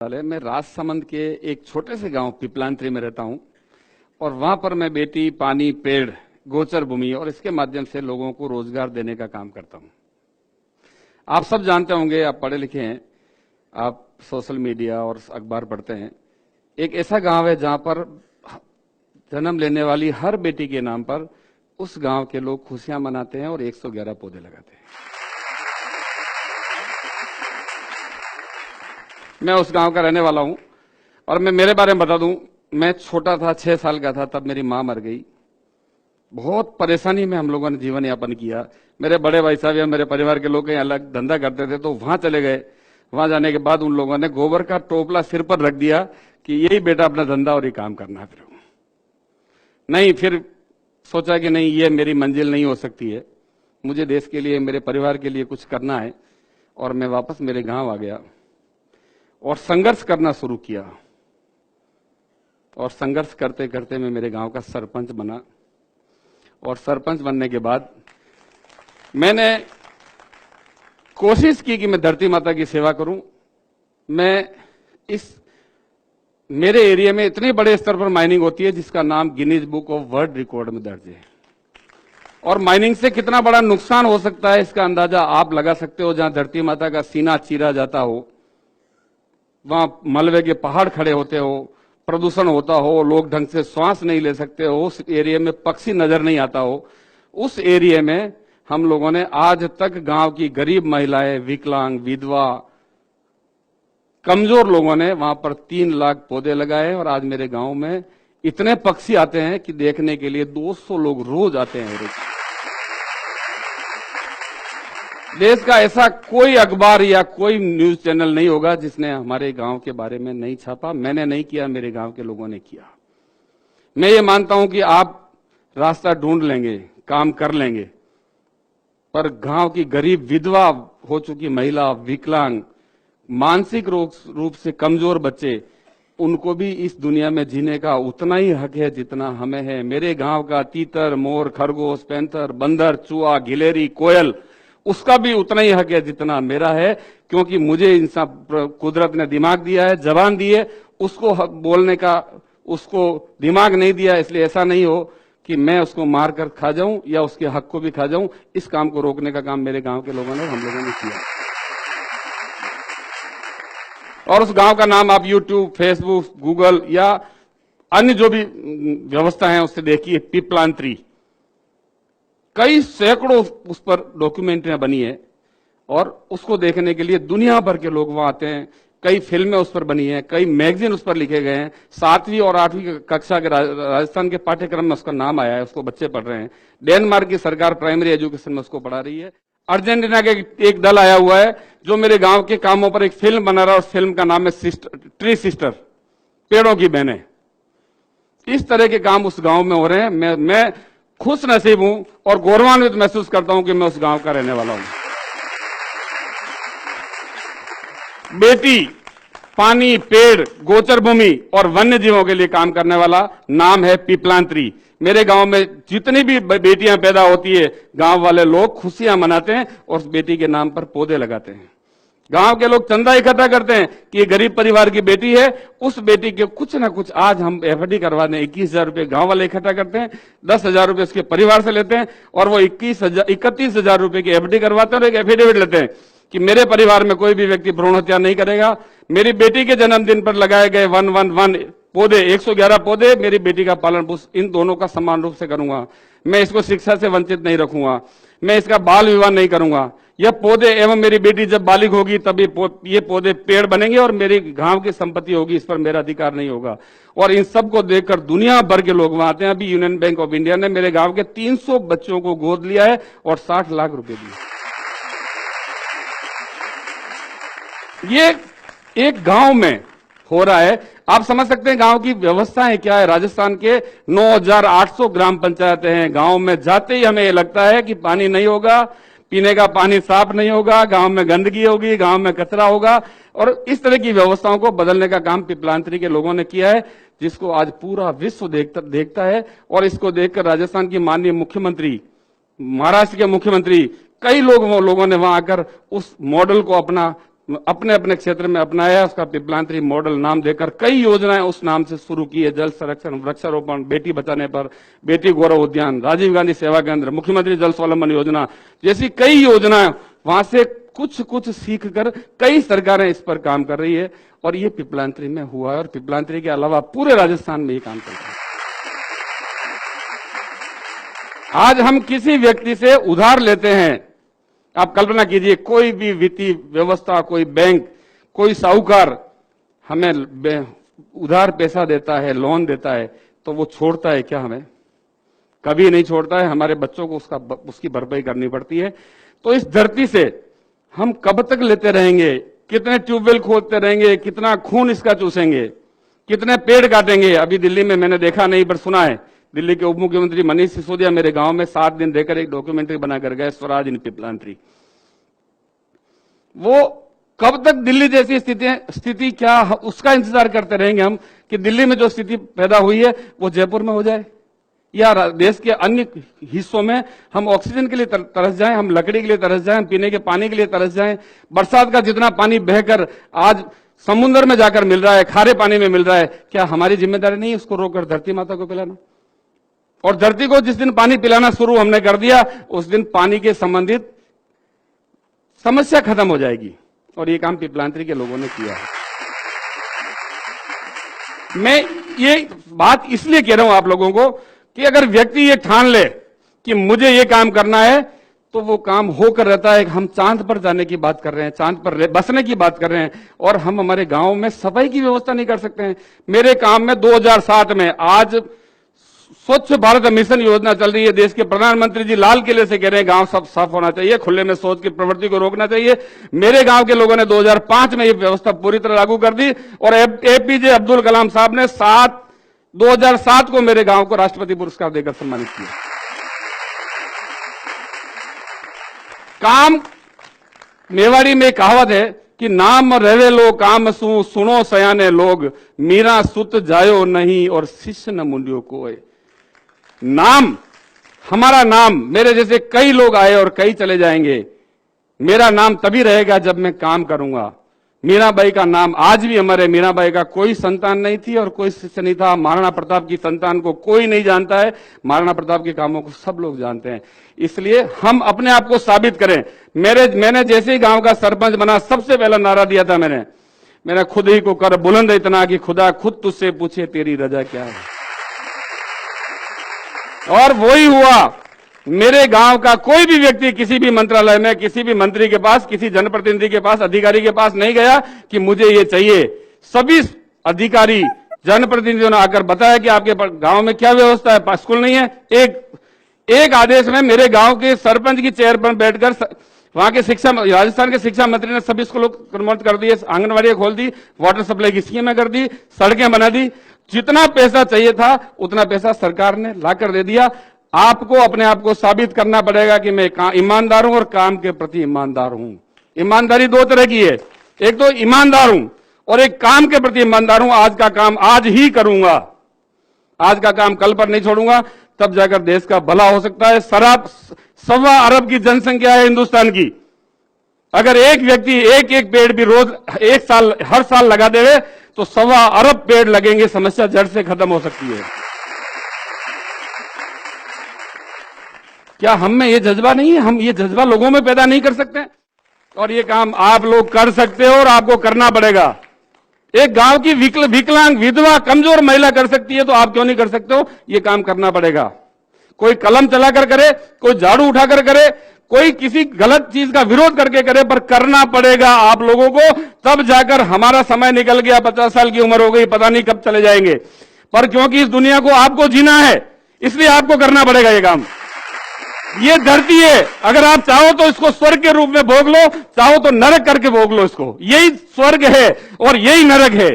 मैं राजसमंद के एक छोटे से गांव पिपलांत्री में रहता हूं और वहां पर मैं बेटी, पानी, पेड़, गोचर भूमि और इसके माध्यम से लोगों को रोजगार देने का काम करता हूं। आप सब जानते होंगे, आप पढ़े लिखे हैं, आप सोशल मीडिया और अखबार पढ़ते हैं। एक ऐसा गांव है जहां पर जन्म लेने वाली हर बेटी के नाम पर उस गांव के लोग खुशियां मनाते हैं और 111 पौधे लगाते हैं। मैं उस गांव का रहने वाला हूं और मैं मेरे बारे में बता दूं, मैं छोटा था, 6 साल का था, तब मेरी मां मर गई। बहुत परेशानी में हम लोगों ने जीवन यापन किया। मेरे बड़े भाई साहब या मेरे परिवार के लोग कहीं अलग धंधा करते थे तो वहां चले गए। वहां जाने के बाद उन लोगों ने गोबर का टोपला सिर पर रख दिया कि यही बेटा अपना धंधा और ये काम करना है। फिर सोचा कि नहीं, ये मेरी मंजिल नहीं हो सकती है, मुझे देश के लिए, मेरे परिवार के लिए कुछ करना है। और मैं वापस मेरे गांव आ गया और संघर्ष करना शुरू किया। और संघर्ष करते करते मैं मेरे गांव का सरपंच बना। और सरपंच बनने के बाद मैंने कोशिश की कि मैं धरती माता की सेवा करूं। मेरे एरिया में इतने बड़े स्तर पर माइनिंग होती है जिसका नाम Guinness book of world record में दर्ज है। और माइनिंग से कितना बड़ा नुकसान हो सकता है इसका अंदाजा आप लगा सकते हो। जहां धरती माता का सीना चीरा जाता हो, वहां मलबे के पहाड़ खड़े होते हो, प्रदूषण होता हो, लोग ढंग से श्वास नहीं ले सकते हो, उस एरिया में पक्षी नजर नहीं आता हो, उस एरिया में हम लोगों ने आज तक गांव की गरीब महिलाएं, विकलांग, विधवा, कमजोर लोगों ने वहां पर 3 लाख पौधे लगाए। और आज मेरे गांव में इतने पक्षी आते हैं कि देखने के लिए 200 लोग रोज आते हैं। देश का ऐसा कोई अखबार या कोई न्यूज चैनल नहीं होगा जिसने हमारे गांव के बारे में नहीं छापा। मैंने नहीं किया, मेरे गांव के लोगों ने किया। मैं ये मानता हूं कि आप रास्ता ढूंढ लेंगे, काम कर लेंगे, पर गांव की गरीब, विधवा हो चुकी महिला, विकलांग, मानसिक रूप से कमजोर बच्चे, उनको भी इस दुनिया में जीने का उतना ही हक है जितना हमें है। मेरे गांव का तीतर, मोर, खरगोश, पैंथर, बंदर, चूहा, गिलेरी, कोयल, उसका भी उतना ही हक है जितना मेरा है। क्योंकि मुझे इंसान कुदरत ने दिमाग दिया है, जबान दी है, उसको बोलने का उसको दिमाग नहीं दिया। इसलिए ऐसा नहीं हो कि मैं उसको मार कर खा जाऊं या उसके हक को भी खा जाऊं। इस काम को रोकने का काम मेरे गांव के लोगों ने, हम लोगों ने किया। और उस गांव का नाम आप यूट्यूब, फेसबुक, गूगल या अन्य जो भी व्यवस्था है उससे देखिए, पिपलांत्री। कई सैकड़ों उस पर डॉक्यूमेंट्रियां बनी है और उसको देखने के लिए दुनिया भर के लोग वहां आते हैं। कई फिल्में उस पर बनी हैं, कई मैगजीन उस पर लिखे गए हैं। 7वीं और 8वीं कक्षा के राजस्थान के पाठ्यक्रम में उसका नाम आया है, उसको बच्चे पढ़ रहे हैं। डेनमार्क की सरकार प्राइमरी एजुकेशन में उसको पढ़ा रही है। अर्जेंटीना के एक दल आया हुआ है जो मेरे गांव के कामों पर एक फिल्म बना रहा है। उस फिल्म का नाम है ट्री सिस्टर, पेड़ों की बहनें। इस तरह के काम उस गांव में हो रहे हैं। मैं खुश नसीब हूं और गौरवान्वित महसूस करता हूं कि मैं उस गांव का रहने वाला हूं। बेटी, पानी, पेड़, गोचर भूमि और वन्य जीवों के लिए काम करने वाला नाम है पिपलांत्री। मेरे गांव में जितनी भी बेटियां पैदा होती है, गांव वाले लोग खुशियां मनाते हैं और उस बेटी के नाम पर पौधे लगाते हैं। गांव के लोग चंदा इकट्ठा करते हैं कि ये गरीब परिवार की बेटी है, उस बेटी के कुछ ना कुछ आज हम एफडी करवा दें। 21,000 रुपये गांव वाले इकट्ठा करते हैं, 10,000 रुपये उसके परिवार से लेते हैं और वो 31,000 रुपये की एफडी करवाते हैं और एक एफिडेविट लेते हैं कि मेरे परिवार में कोई भी व्यक्ति भ्रूण हत्या नहीं करेगा। मेरी बेटी के जन्मदिन पर लगाए गए 111 पौधे, 111 पौधे, मेरी बेटी का पालन पोषण इन दोनों का समान रूप से करूंगा। मैं इसको शिक्षा से वंचित नहीं रखूंगा, मैं इसका बाल विवाह नहीं करूंगा। यह पौधे एवं मेरी बेटी जब बालिग होगी तभी ये पौधे पेड़ बनेंगे और मेरी गांव की संपत्ति होगी, इस पर मेरा अधिकार नहीं होगा। और इन सबको देखकर दुनिया भर के लोग वहां आते हैं। अभी यूनियन बैंक ऑफ इंडिया ने मेरे गांव के 300 बच्चों को गोद लिया है और 60 लाख रुपए दिए। ये एक गांव में हो रहा है। आप समझ सकते हैं गांव की व्यवस्थाएं क्या है। राजस्थान के 9,800 ग्राम पंचायतें हैं। गांव में जाते ही हमें ये लगता है कि पानी नहीं होगा, पीने का पानी साफ नहीं होगा, गांव में गंदगी होगी, गांव में कचरा होगा। और इस तरह की व्यवस्थाओं को बदलने का काम पिपलांत्री के लोगों ने किया है, जिसको आज पूरा विश्व देखता है। और इसको देखकर राजस्थान की माननीय मुख्यमंत्री, महाराष्ट्र के मुख्यमंत्री, कई लोगों ने वहां आकर उस मॉडल को अपना अपने अपने क्षेत्र में अपनाया, उसका पिपलांतरी मॉडल नाम देकर कई योजनाएं उस नाम से शुरू की है। जल संरक्षण, वृक्षारोपण, बेटी बचाने पर, बेटी गौरव उद्यान, राजीव गांधी सेवा केंद्र, मुख्यमंत्री जल स्वावलंबन योजना जैसी कई योजनाएं, वहां से कुछ कुछ सीख कर कई सरकारें इस पर काम कर रही है और ये पिपलांतरी में हुआ है और पिपलांतरी के अलावा पूरे राजस्थान में ये काम कर रहा है। आज हम किसी व्यक्ति से उधार लेते हैं, आप कल्पना कीजिए कोई भी वित्तीय व्यवस्था, कोई बैंक, कोई साहूकार हमें उधार पैसा देता है, लोन देता है, तो वो छोड़ता है क्या? हमें कभी नहीं छोड़ता है। हमारे बच्चों को उसकी भरपाई करनी पड़ती है। तो इस धरती से हम कब तक लेते रहेंगे? कितने ट्यूबवेल खोदते रहेंगे? कितना खून इसका चूसेंगे? कितने पेड़ काटेंगे? अभी दिल्ली में मैंने देखा नहीं पर सुना है, दिल्ली के उप मुख्यमंत्री मनीष सिसोदिया मेरे गांव में 7 दिन देकर एक डॉक्यूमेंट्री बनाकर गए, स्वराज इन पिपलांतरी। वो कब तक दिल्ली जैसी स्थिति क्या उसका इंतजार करते रहेंगे हम कि दिल्ली में जो स्थिति पैदा हुई है वो जयपुर में हो जाए या देश के अन्य हिस्सों में हम ऑक्सीजन के लिए तरस जाएं, हम लकड़ी के लिए तरस जाएं, हम पीने के पानी के लिए तरस जाएं। बरसात का जितना पानी बहकर आज समुद्र में जाकर मिल रहा है, खारे पानी में मिल रहा है, क्या हमारी जिम्मेदारी नहीं है उसको रोककर धरती माता को पिलाना? और धरती को जिस दिन पानी पिलाना शुरू हमने कर दिया, उस दिन पानी के संबंधित समस्या खत्म हो जाएगी और ये काम पिपलांतरी के लोगों ने किया है। मैं ये बात इसलिए कह रहा हूं आप लोगों को कि अगर व्यक्ति ये ठान ले कि मुझे ये काम करना है तो वो काम होकर रहता है। हम चांद पर जाने की बात कर रहे हैं, चांद पर बसने की बात कर रहे हैं और हम हमारे गांव में सफाई की व्यवस्था नहीं कर सकते हैं। मेरे काम में 2007 में आज स्वच्छ भारत मिशन योजना चल रही है। देश के प्रधानमंत्री जी लाल किले से कह रहे हैं गांव सब साफ होना चाहिए, खुले में शौच की प्रवृत्ति को रोकना चाहिए। मेरे गांव के लोगों ने 2005 में ये व्यवस्था पूरी तरह लागू कर दी और एपीजे अब्दुल कलाम साहब ने 2007 को मेरे गांव को राष्ट्रपति पुरस्कार देकर सम्मानित किया। काम मेवाड़ी में कहावत है कि नाम रहे लो काम सुनो सयाने लोग, मीरा सुत जायो नहीं और शिष्य न मुंडियो कोय। नाम, हमारा नाम, मेरे जैसे कई लोग आए और कई चले जाएंगे, मेरा नाम तभी रहेगा जब मैं काम करूंगा। मीराबाई का नाम आज भी हमारे, मीराबाई का कोई संतान नहीं थी और कोई शिष्य नहीं था। महाराणा प्रताप की संतान को कोई नहीं जानता है, महाराणा प्रताप के कामों को सब लोग जानते हैं। इसलिए हम अपने आप को साबित करें। मैंने जैसे ही गांव का सरपंच बना, सबसे पहला नारा दिया था मैंने खुद ही को कर बुलंद इतना कि खुदा खुद तुझसे पूछे तेरी रजा क्या है। और वही हुआ। मेरे गांव का कोई भी व्यक्ति किसी भी मंत्रालय में, किसी भी मंत्री के पास, किसी जनप्रतिनिधि के पास, अधिकारी के पास नहीं गया कि मुझे ये चाहिए। सभी अधिकारी जनप्रतिनिधियों ने आकर बताया कि आपके गांव में क्या व्यवस्था है, स्कूल नहीं है। एक आदेश में मेरे गांव के सरपंच की चेयर पर बैठकर वहां के राजस्थान के शिक्षा मंत्री ने सभी स्कूलों को कन्वर्ट कर दिए, आंगनबाड़ियां खोल दी, वाटर सप्लाई की स्कीमें कर दी, सड़कें बना दी। जितना पैसा चाहिए था उतना पैसा सरकार ने लाकर दे दिया। आपको अपने आप को साबित करना पड़ेगा कि मैं ईमानदार हूं और काम के प्रति ईमानदार हूं। ईमानदारी 2 तरह की है, एक तो ईमानदार हूं और एक काम के प्रति ईमानदार हूं। आज का काम आज ही करूंगा, आज का काम कल पर नहीं छोड़ूंगा, तब जाकर देश का भला हो सकता है। 1.25 अरब की जनसंख्या है हिंदुस्तान की। अगर एक व्यक्ति एक पेड़ भी रोज हर साल लगा देवे तो 1.25 अरब पेड़ लगेंगे, समस्या जड़ से खत्म हो सकती है। क्या हम में ये जज्बा नहीं है? हम ये जज्बा लोगों में पैदा नहीं कर सकते? और ये काम आप लोग कर सकते हो और आपको करना पड़ेगा। एक गांव की विकलांग, विधवा, कमजोर महिला कर सकती है तो आप क्यों नहीं कर सकते हो? ये काम करना पड़ेगा। कोई कलम चलाकर करे, कोई झाड़ू उठाकर करे, कोई किसी गलत चीज का विरोध करके करे, पर करना पड़ेगा आप लोगों को। तब जाकर हमारा समय निकल गया, 50 साल की उम्र हो गई, पता नहीं कब चले जाएंगे, पर क्योंकि इस दुनिया को आपको जीना है इसलिए आपको करना पड़ेगा ये काम। ये धरती है, अगर आप चाहो तो इसको स्वर्ग के रूप में भोग लो, चाहो तो नरक करके भोग लो इसको। यही स्वर्ग है और यही नरक है।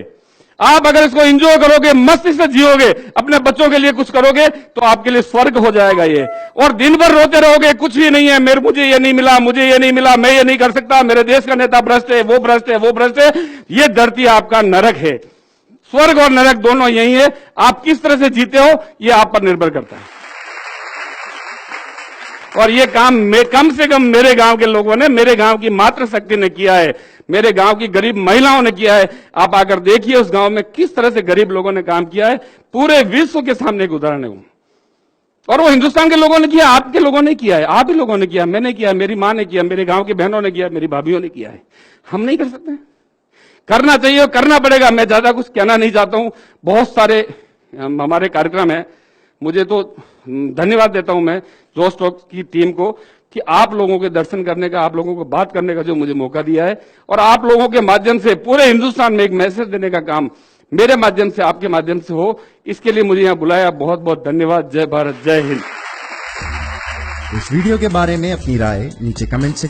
आप अगर इसको एंजॉय करोगे, मस्ती से जियोगे, अपने बच्चों के लिए कुछ करोगे तो आपके लिए स्वर्ग हो जाएगा ये। और दिन भर रोते रहोगे कुछ भी नहीं है, मुझे ये नहीं मिला, मुझे ये नहीं मिला, मैं ये नहीं कर सकता, मेरे देश का नेता भ्रष्ट है, वो भ्रष्ट है, वो भ्रष्ट है। ये धरती आपका नरक है। स्वर्ग और नरक दोनों यही है। आप किस तरह से जीते हो ये आप पर निर्भर करता है। और ये काम कम से कम मेरे गांव के लोगों ने, मेरे गांव की मातृशक्ति ने किया है, मेरे गांव की गरीब महिलाओं ने किया है। आप आकर देखिए उस गांव में किस तरह से गरीब लोगों ने काम किया है। पूरे विश्व के सामने एक उदाहरण है वो। और वो हिंदुस्तान के लोगों ने किया, आपके लोगों ने किया है, आप ही लोगों ने किया, मैंने किया, मेरी मां ने किया, मेरे गांव की बहनों ने किया, मेरी भाभीयों ने किया है। हम नहीं कर सकते? करना चाहिए और करना पड़ेगा। मैं ज्यादा कुछ कहना नहीं चाहता हूं। बहुत सारे हमारे कार्यक्रम है। मुझे तो धन्यवाद देता हूं मैं जोश टॉक की टीम को कि आप लोगों के दर्शन करने का, आप लोगों को बात करने का जो मुझे मौका दिया है, और आप लोगों के माध्यम से पूरे हिंदुस्तान में एक मैसेज देने का काम मेरे माध्यम से, आपके माध्यम से हो, इसके लिए मुझे यहां बुलाया। बहुत बहुत धन्यवाद। जय भारत, जय हिंद। इस वीडियो के बारे में अपनी राय नीचे कमेंट सेक्शन